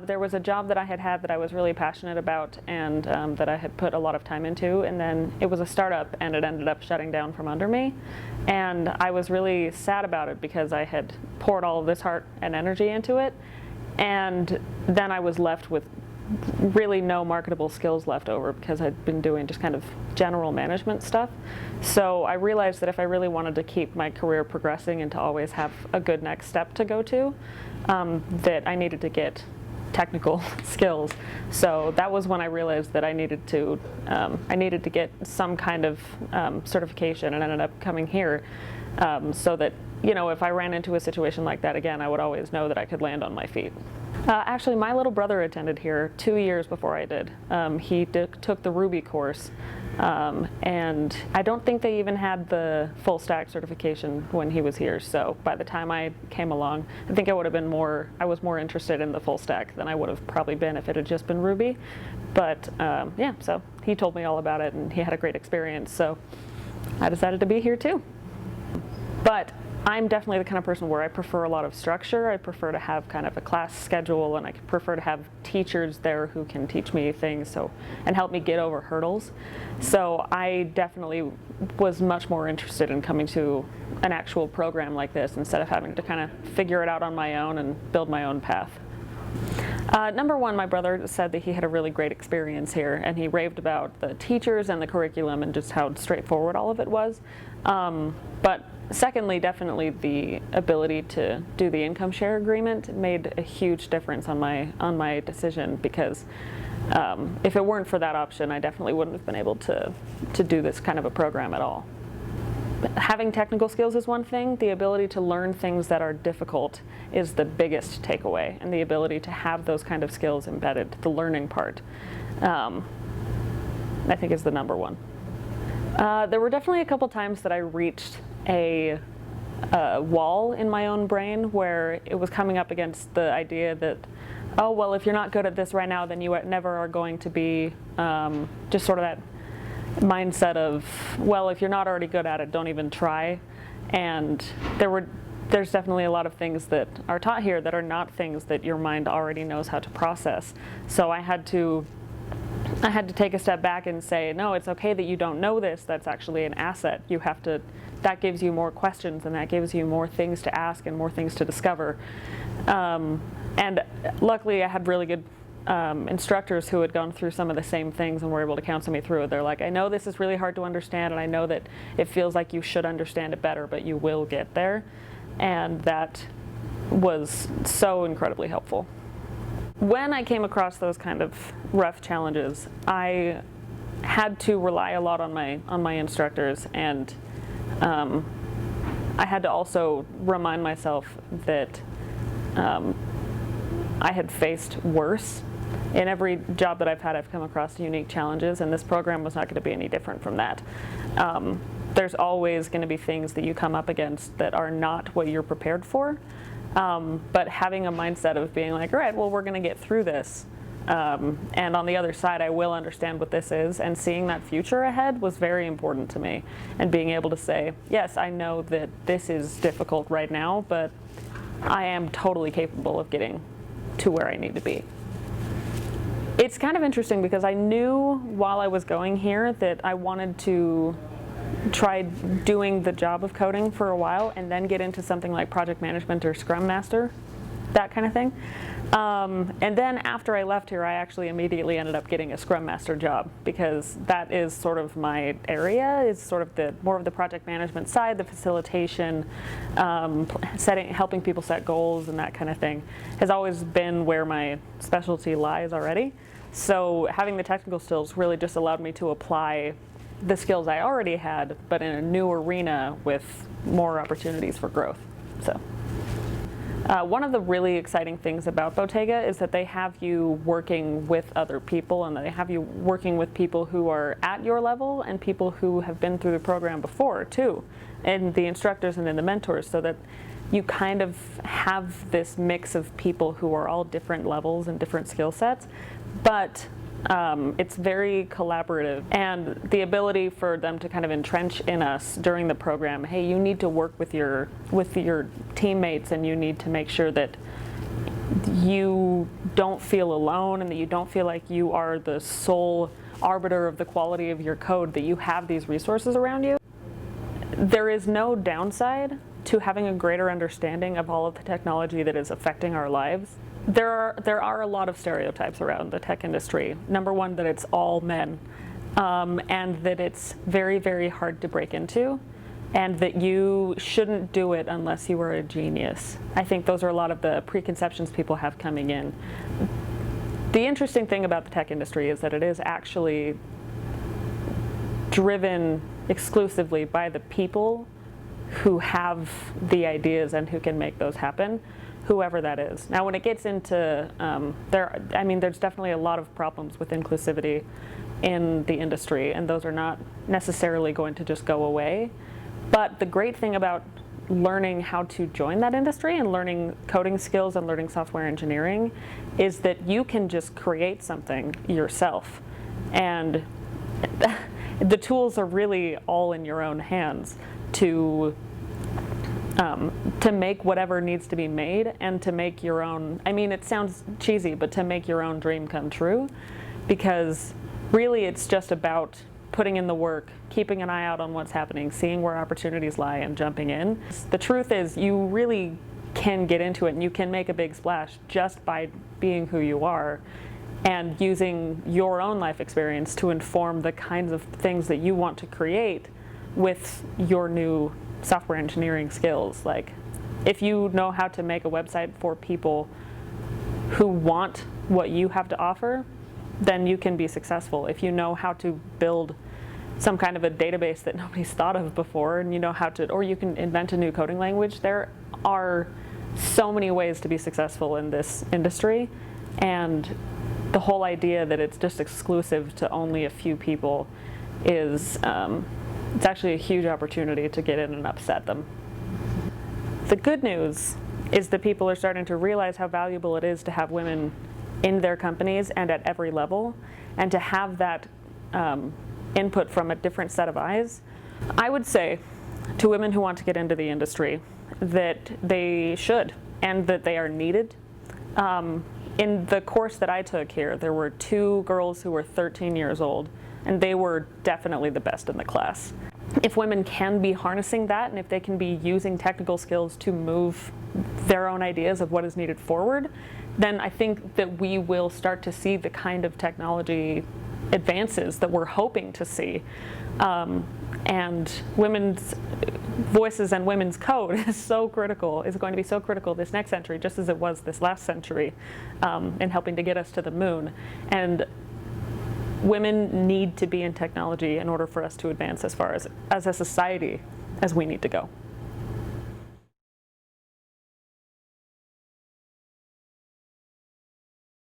There was a job that I had had that I was really passionate about and that I had put a lot of time into, and then it was a startup and it ended up shutting down from under me. And I was really sad about it because I had poured all of this heart and energy into it, and then I was left with really no marketable skills left over because I'd been doing just kind of general management stuff. So I realized that if I really wanted to keep my career progressing and to always have a good next step to go to, that I needed to get technical skills. So that was when I realized that I needed to get some kind of certification, and ended up coming here so that, you know, if I ran into a situation like that again, I would always know that I could land on my feet. Actually, my little brother attended here 2 years before I did. He took the Ruby course, and I don't think they even had the full stack certification when he was here. So by the time I came along, I think I was more interested in the full stack than I would have probably been if it had just been Ruby. But yeah, so he told me all about it, and he had a great experience. So I decided to be here too. But I'm definitely the kind of person where I prefer a lot of structure. I prefer to have kind of a class schedule, and I prefer to have teachers there who can teach me things and help me get over hurdles. So I definitely was much more interested in coming to an actual program like this instead of having to kind of figure it out on my own and build my own path. Number one, my brother said that he had a really great experience here, and he raved about the teachers and the curriculum and just how straightforward all of it was. But secondly, definitely the ability to do the income share agreement made a huge difference on my decision, because if it weren't for that option, I definitely wouldn't have been able to do this kind of a program at all. Having technical skills is one thing. The ability to learn things that are difficult is the biggest takeaway, and the ability to have those kind of skills embedded, the learning part, I think is the number one. There were definitely a couple times that I reached a wall in my own brain where it was coming up against the idea that, oh, well, if you're not good at this right now, then you never are going to be, just sort of that mindset of, well, if you're not already good at it, don't even try. And there's definitely a lot of things that are taught here that are not things that your mind already knows how to process. So I had to take a step back and say, no, it's okay that you don't know this. That's actually an asset. That gives you more questions, and that gives you more things to ask and more things to discover. And luckily I had really good instructors who had gone through some of the same things and were able to counsel me through it. They're like, I know this is really hard to understand, and I know that it feels like you should understand it better, but you will get there. And that was so incredibly helpful. When I came across those kind of rough challenges, I had to rely a lot on my instructors, and I had to also remind myself that I had faced worse. In every job that I've had, I've come across unique challenges, and this program was not going to be any different from that. There's always going to be things that you come up against that are not what you're prepared for, but having a mindset of being like, all right, well, we're going to get through this, and on the other side, I will understand what this is, and seeing that future ahead was very important to me, and being able to say, yes, I know that this is difficult right now, but I am totally capable of getting to where I need to be. It's kind of interesting because I knew while I was going here that I wanted to try doing the job of coding for a while and then get into something like project management or Scrum Master, that kind of thing. And then after I left here, I actually immediately ended up getting a Scrum Master job, because that is sort of my area, is sort of more of the project management side, the facilitation, helping people set goals and that kind of thing has always been where my specialty lies already. So having the technical skills really just allowed me to apply the skills I already had, but in a new arena with more opportunities for growth. So. One of the really exciting things about Bottega is that they have you working with other people, and they have you working with people who are at your level and people who have been through the program before too, and the instructors and then the mentors, so that you kind of have this mix of people who are all different levels and different skill sets, but it's very collaborative, and the ability for them to kind of entrench in us during the program, hey, you need to work with your teammates, and you need to make sure that you don't feel alone and that you don't feel like you are the sole arbiter of the quality of your code, that you have these resources around you. There is no downside to having a greater understanding of all of the technology that is affecting our lives. There are a lot of stereotypes around the tech industry. Number one, that it's all men, and that it's very, very hard to break into, and that you shouldn't do it unless you are a genius. I think those are a lot of the preconceptions people have coming in. The interesting thing about the tech industry is that it is actually driven exclusively by the people who have the ideas and who can make those happen, whoever that is. Now, when it gets into, there's definitely a lot of problems with inclusivity in the industry, and those are not necessarily going to just go away. But the great thing about learning how to join that industry and learning coding skills and learning software engineering is that you can just create something yourself. And the tools are really all in your own hands to make whatever needs to be made, and to make your own, it sounds cheesy, but to make your own dream come true. Because really it's just about putting in the work, keeping an eye out on what's happening, seeing where opportunities lie, and jumping in. The truth is, you really can get into it and you can make a big splash just by being who you are and using your own life experience to inform the kinds of things that you want to create with your new software engineering skills. Like, if you know how to make a website for people who want what you have to offer, then you can be successful. If you know how to build some kind of a database that nobody's thought of before, and you know how to, or you can invent a new coding language, there are so many ways to be successful in this industry. And the whole idea that it's just exclusive to only a few people is, it's actually a huge opportunity to get in and upset them. The good news is that people are starting to realize how valuable it is to have women in their companies and at every level, and to have that input from a different set of eyes. I would say to women who want to get into the industry that they should, and that they are needed. In the course that I took here, there were 2 girls who were 13 years old, and they were definitely the best in the class. If women can be harnessing that, and if they can be using technical skills to move their own ideas of what is needed forward, then I think that we will start to see the kind of technology advances that we're hoping to see. And women's voices and women's code is so critical, is going to be so critical this next century, just as it was this last century, in helping to get us to the moon. And women need to be in technology in order for us to advance as far as a society as we need to go.